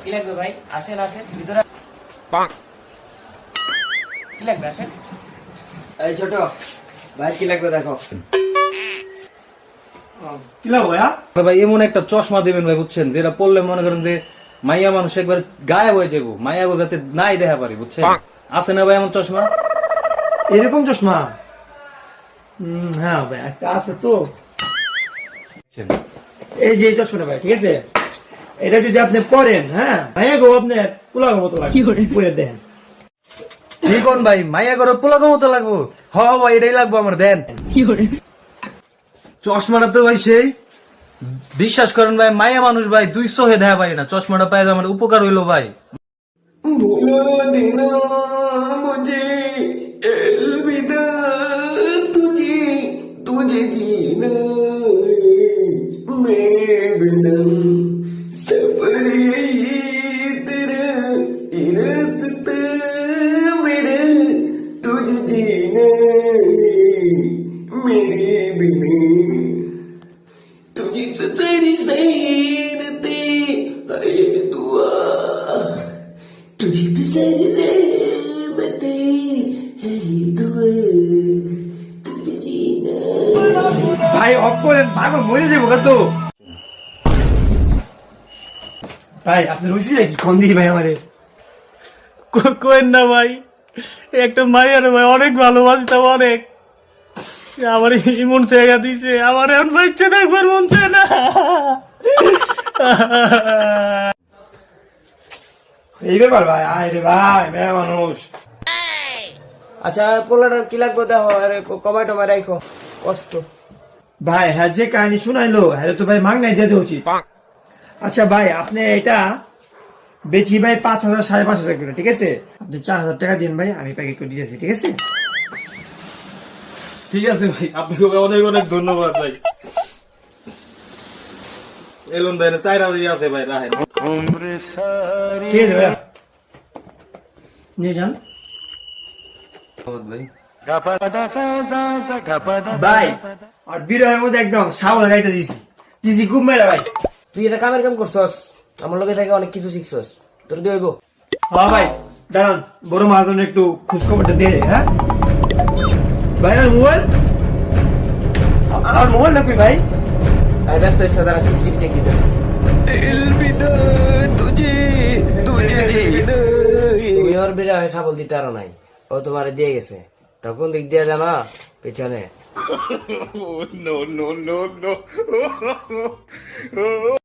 কি লাগবে ভাই? আসেন আসেন ভিতরে। কি লাগবে আসেন। এই ছোট ভাই কি লাগবে দেখো। কি লাগবে ভাইয়া? ভাই এমন একটা চশমা দিবেন ভাই, বুঝছেন, যেটা পড়লে মনে করেন যে মাইয়া মানুষ একবার গায়েব হয়ে যাবো, মাইয়া গো যাতে নাই দেখা পারি, বুঝছেন? আছে না ভাই এমন চশমা? এরকম চশমা? হ্যাঁ ভাই একটা আছে তো, এই যে এই চশমাটা ভাই, ঠিক আছে? এটা যদি আপনি পরেন, হ্যাঁ ভাইয়া গো আপনি পোলাগো মতো লাগবে, পরে দেন। কি কোন ভাই, মাইয়া করে পোলাগো মতো লাগবো? হ ভাই এটাই লাগবো আমার, দেন। চশমাটা তো ভাই সেই, বিশ্বাস করেন ভাই, মাইয়া মানুষ ভাই দুই চোখে দেখা পাই না, চশমাটা পাই আমার উপকার হইলো ভাই। भूलो देना मुझे अलविदा तुझे तुझे जीना है मेरे बिना सफर यही तेरा ये रास्ता मेरा तुझे जीना है मेरे बिना तुझे से सारी सैरते ये दुआ तुझे भी सारी रहमतें है ये दुआ तुझे जीना ভাই অফ করেন, পাগল মরে যাবো কত। ভাই আপনি রুচি নাকি কোন দিকে ভাই আমারে? কোয়েন না ভাই, একটা মাইয়ার ভাই অনেক ভালোবাসতাম, অনেক। আমার ইমন জায়গা দিছে, আমার এখন বাচ্চা দেখবার মন চায় না। এই ব্যাপার ভাই, আয় রে ভাই মেয়ে মানুষ। আচ্ছা পোলাটার কি লাগবে দেখো, আরে কমাই টমাই রাখো, কষ্ট। ভাই হ্যাঁ যে কাহিনী শুনাইলো হ্যাঁ তো ভাই মাগনাই দিয়ে দেওয়া উচিত। আচ্ছা ভাই আপনি এটা বেচি ভাই 5,000 5,500 করে, ঠিক আছে? আপনি 4,000 টাকা দিন ভাই, আমি প্যাকেট করে দিয়েছি, ঠিক আছে? ঠিক আছে ভাই, আপনাকে অনেক অনেক ধন্যবাদ ভাই। এলুন ভাই 4,000 আছে ভাই, রাখেন। ঠিক আছে ভাই, নিয়ে যান ভাই ভাই। আর বিরহের মধ্যে একদম সাবল গাইতে দিছি খুব মেলা ভাই। তুই এটা কামের কাম করছস, আমার লগে থেকে অনেক কিছু শিখছস, তোর দিয়ে হইব। হ্যাঁ ভাই দাঁড়ান, বড় মহাজন একটু খোঁজখবরটা দিয়ে দেয়। হ্যাঁ ভাই আমার মোবাইল, আমার মোবাইল না কই ভাই? আমি ব্যস্ত হইছে, তারা সিসিটিভি চেক দিতেছে। अलविदा तुझे तुझे जीना তুমি ওর বিরা হয়ে সাবল দিতে আরো নাই, ও তোমার দিয়ে গেছে। তখন দিক দিয়ে জানা পেছনে। no no no no